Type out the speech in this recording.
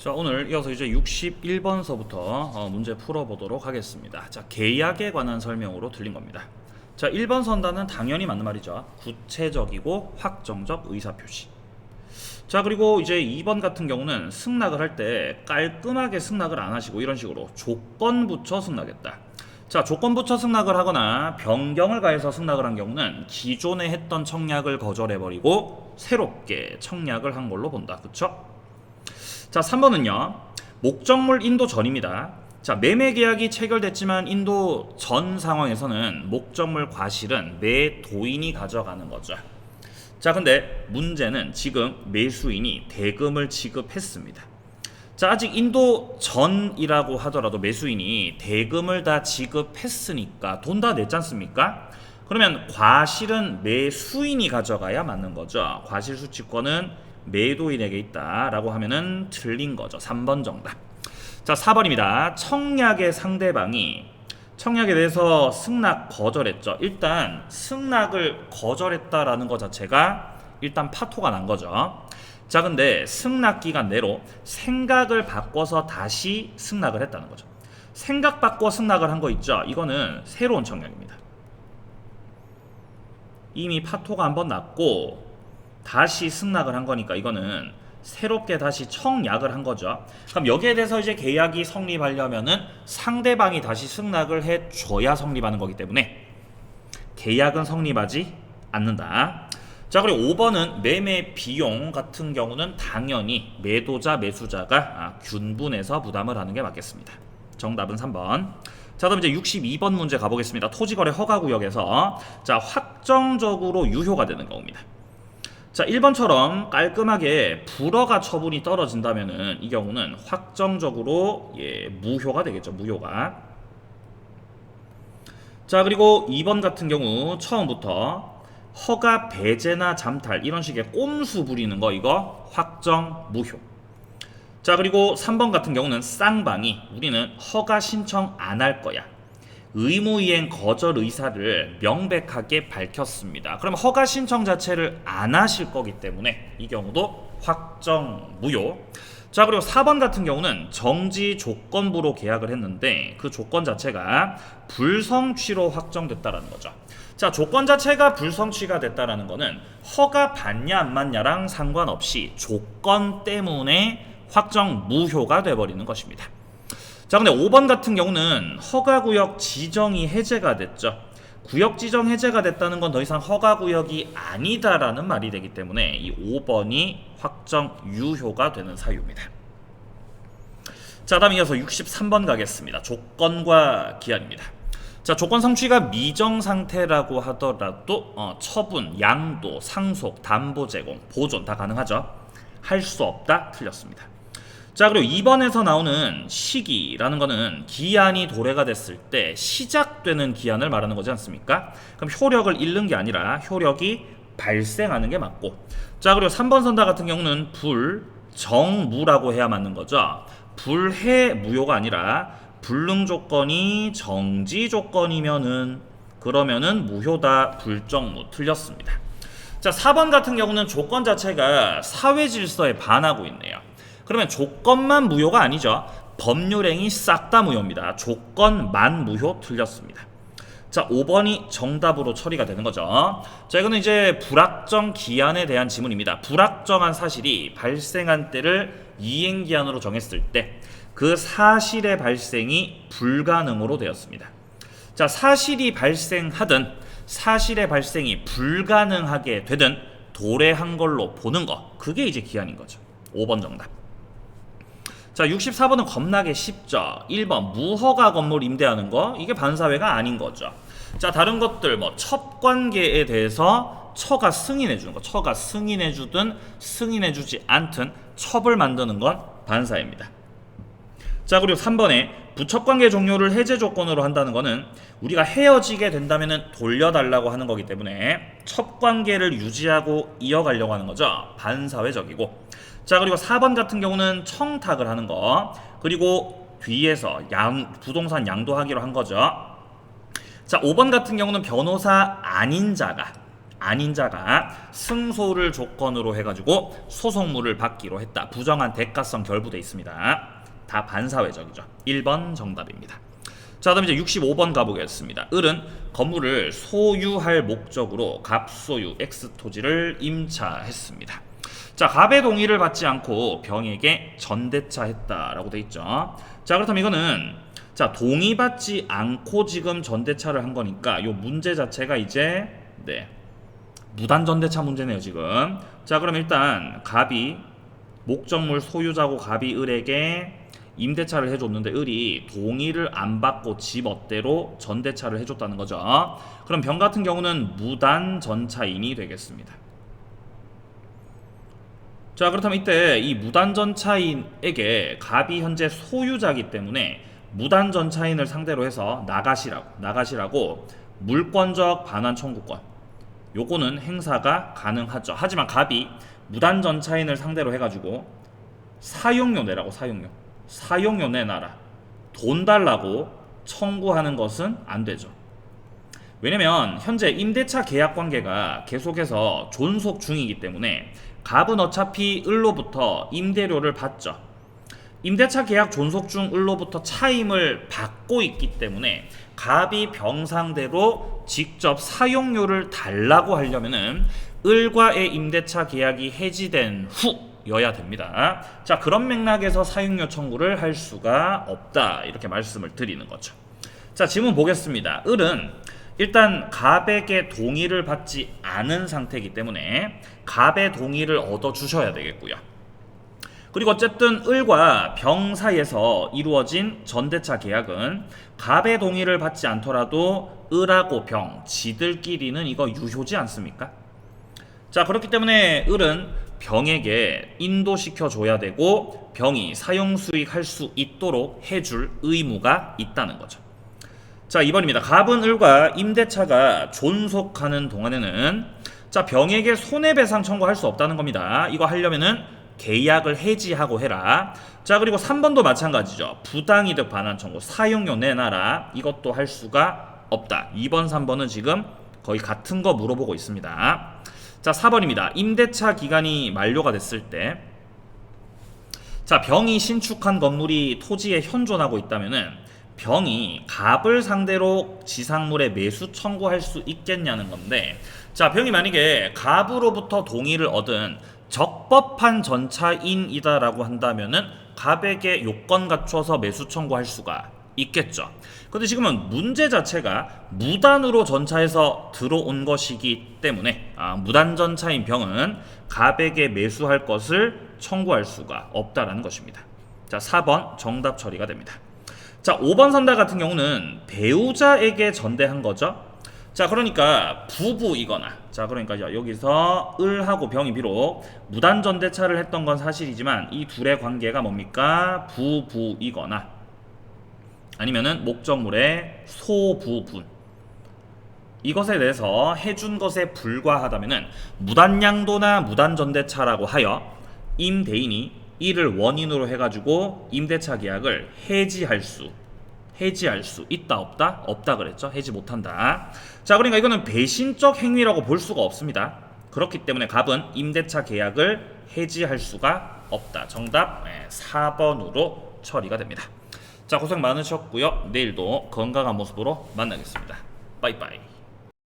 자, 오늘 이어서 이제 61번서부터 문제 풀어보도록 하겠습니다. 자, 계약에 관한 설명으로 들린 겁니다. 자, 1번 선단은 당연히 맞는 말이죠. 구체적이고 확정적 의사표시. 자, 그리고 이제 2번 같은 경우는 승낙을 할 때 깔끔하게 승낙을 안 하시고 이런 식으로 조건 붙여 승낙했다. 자, 조건 붙여 승낙을 하거나 변경을 가해서 승낙을 한 경우는 기존에 했던 청약을 거절해버리고 새롭게 청약을 한 걸로 본다. 그쵸? 자, 3번은요. 목적물 인도 전입니다. 자, 매매 계약이 체결됐지만 인도 전 상황에서는 목적물 과실은 매도인이 가져가는 거죠. 자, 근데 문제는 지금 매수인이 대금을 지급했습니다. 자, 아직 인도 전이라고 하더라도 매수인이 대금을 다 지급했으니까 돈 다 냈지 않습니까? 그러면 과실은 매수인이 가져가야 맞는 거죠. 과실수취권은 매도인에게 있다라고 하면은 틀린 거죠. 3번 정답. 자, 4번입니다. 청약의 상대방이 청약에 대해서 승낙 거절했죠. 일단 승낙을 거절했다라는 것 자체가 일단 파토가 난 거죠. 자, 근데 승낙 기간 내로 생각을 바꿔서 다시 승낙을 했다는 거죠. 생각 바꿔 승낙을 한 거 있죠. 이거는 새로운 청약입니다. 이미 파토가 한번 났고 다시 승낙을 한 거니까 이거는 새롭게 다시 청약을 한 거죠. 그럼 여기에 대해서 이제 계약이 성립하려면은 상대방이 다시 승낙을 해줘야 성립하는 거기 때문에 계약은 성립하지 않는다. 자, 그리고 5번은 매매 비용 같은 경우는 당연히 매도자 매수자가 균분해서 부담을 하는 게 맞겠습니다. 정답은 3번. 자, 그럼 이제 62번 문제 가보겠습니다. 토지거래 허가구역에서 자, 확정적으로 유효가 되는 경우입니다. 자, 1번처럼 깔끔하게 불허가 처분이 떨어진다면은 이 경우는 확정적으로 무효가 되겠죠. 무효가. 자, 그리고 2번 같은 경우 처음부터 허가 배제나 잠탈 이런 식의 꼼수 부리는 거 이거 확정 무효. 자, 그리고 3번 같은 경우는 쌍방이 우리는 허가 신청 안 할 거야. 의무이행 거절 의사를 명백하게 밝혔습니다. 그럼 허가 신청 자체를 안 하실 거기 때문에 이 경우도 확정 무효. 자, 그리고 4번 같은 경우는 정지 조건부로 계약을 했는데 그 조건 자체가 불성취로 확정됐다라는 거죠. 자, 조건 자체가 불성취가 됐다라는 거는 허가 받냐 안 받냐랑 상관없이 조건 때문에 확정 무효가 돼버리는 것입니다. 자, 근데 5번 같은 경우는 허가구역 지정이 해제가 됐죠. 구역 지정 해제가 됐다는 건 더 이상 허가구역이 아니다라는 말이 되기 때문에 이 5번이 확정 유효가 되는 사유입니다. 자, 다음 이어서 63번 가겠습니다. 조건과 기한입니다. 자, 조건 성취가 미정 상태라고 하더라도 처분, 양도, 상속, 담보 제공, 보존 다 가능하죠. 할 수 없다 틀렸습니다. 자, 그리고 2번에서 나오는 시기라는 거는 기한이 도래가 됐을 때 시작되는 기한을 말하는 거지 않습니까? 그럼 효력을 잃는 게 아니라 효력이 발생하는 게 맞고, 자, 그리고 3번 선다 같은 경우는 불정무라고 해야 맞는 거죠. 불해 무효가 아니라 불능 조건이 정지 조건이면은 그러면은 무효다. 불정무 틀렸습니다. 자, 4번 같은 경우는 조건 자체가 사회 질서에 반하고 있네요. 그러면 조건만 무효가 아니죠. 법률행위 싹 다 무효입니다. 조건만 무효 틀렸습니다. 자, 5번이 정답으로 처리가 되는 거죠. 자, 이거는 이제 불확정 기한에 대한 지문입니다. 불확정한 사실이 발생한 때를 이행기한으로 정했을 때 그 사실의 발생이 불가능으로 되었습니다. 자, 사실이 발생하든 사실의 발생이 불가능하게 되든 도래한 걸로 보는 거, 그게 이제 기한인 거죠. 5번 정답. 자, 64번은 겁나게 쉽죠. 1번 무허가 건물 임대하는 거, 이게 반사회가 아닌 거죠. 자, 다른 것들 뭐 첩관계에 대해서 처가 승인해 주는 거, 처가 승인해 주든 승인해 주지 않든 첩을 만드는 건 반사회입니다. 자, 그리고 3번에 부첩관계 종료를 해제 조건으로 한다는 거는 우리가 헤어지게 된다면은 돌려달라고 하는 거기 때문에 첩관계를 유지하고 이어가려고 하는 거죠. 반사회적이고. 자, 그리고 4번 같은 경우는 청탁을 하는 거, 그리고 뒤에서 부동산 양도하기로 한 거죠. 자, 5번 같은 경우는 변호사 아닌 자가 아닌 자가 승소를 조건으로 해가지고 소송물을 받기로 했다. 부정한 대가성 결부돼 있습니다. 다 반사회적이죠. 1번 정답입니다. 자, 그다음 이제 65번 가보겠습니다. 을은 건물을 소유할 목적으로 갑소유 X 토지를 임차했습니다. 자, 갑의 동의를 받지 않고 병에게 전대차했다라고 돼 있죠. 자, 그렇다면 이거는 자, 동의받지 않고 지금 전대차를 한 거니까 요 문제 자체가 이제 무단 전대차 문제네요, 지금. 자, 그럼 일단 갑이 목적물 소유자고 갑이 을에게 임대차를 해줬는데 을이 동의를 안 받고 지 멋대로 전대차를 해줬다는 거죠. 그럼 병 같은 경우는 무단 전차인이 되겠습니다. 자, 그렇다면 이때 이 무단 전차인에게 갑이 현재 소유자이기 때문에 무단 전차인을 상대로 해서 나가시라고 물권적 반환 청구권 요거는 행사가 가능하죠. 하지만 갑이 무단 전차인을 상대로 해가지고 사용료 내라고 사용료 내놔라 돈 달라고 청구하는 것은 안 되죠. 왜냐면 현재 임대차 계약 관계가 계속해서 존속 중이기 때문에 갑은 어차피 을로부터 임대료를 받죠. 임대차 계약 존속 중 을로부터 차임을 받고 있기 때문에 갑이 병상대로 직접 사용료를 달라고 하려면은 을과의 임대차 계약이 해지된 후여야 됩니다. 자, 그런 맥락에서 사용료 청구를 할 수가 없다 이렇게 말씀을 드리는 거죠. 자, 질문 보겠습니다. 을은 일단 갑에게 동의를 받지 않은 상태이기 때문에 갑의 동의를 얻어 주셔야 되겠고요. 그리고 어쨌든 을과 병 사이에서 이루어진 전대차 계약은 갑의 동의를 받지 않더라도 을하고 병 지들끼리는 이거 유효지 않습니까? 자, 그렇기 때문에 을은 병에게 인도시켜 줘야 되고 병이 사용 수익할 수 있도록 해줄 의무가 있다는 거죠. 자, 2번입니다. 갑은 을과 임대차가 존속하는 동안에는 자, 병에게 손해배상 청구할 수 없다는 겁니다. 이거 하려면은 계약을 해지하고 해라. 자, 그리고 3번도 마찬가지죠. 부당이득 반환 청구 사용료 내놔라. 이것도 할 수가 없다. 2번 3번은 지금 거의 같은 거 물어보고 있습니다. 자, 4번입니다. 임대차 기간이 만료가 됐을 때 자, 병이 신축한 건물이 토지에 현존하고 있다면은 병이 갑을 상대로 지상물의 매수 청구할 수 있겠냐는 건데 자, 병이 만약에 갑으로부터 동의를 얻은 적법한 전차인이다라고 한다면은 갑에게 요건 갖춰서 매수 청구할 수가 있겠죠. 근데 지금은 문제 자체가 무단으로 전차해서 들어온 것이기 때문에 무단 전차인 병은 갑에게 매수할 것을 청구할 수가 없다라는 것입니다. 자, 4번 정답 처리가 됩니다. 자, 5번 선다 같은 경우는 배우자에게 전대한 거죠. 자, 그러니까 부부이거나 자, 그러니까 여기서 을하고 병이 비록 무단 전대차를 했던 건 사실이지만 이 둘의 관계가 뭡니까? 부부이거나 아니면은 목적물의 소부분 이것에 대해서 해준 것에 불과하다면은 무단양도나 무단전대차라고 하여 임대인이 이를 원인으로 해가지고 임대차 계약을 해지할 수 있다 없다? 없다 그랬죠. 해지 못한다. 자, 그러니까 이거는 배신적 행위라고 볼 수가 없습니다. 그렇기 때문에 갑은 임대차 계약을 해지할 수가 없다. 정답 4번으로 처리가 됩니다. 자, 고생 많으셨고요. 내일도 건강한 모습으로 만나겠습니다. 빠이빠이.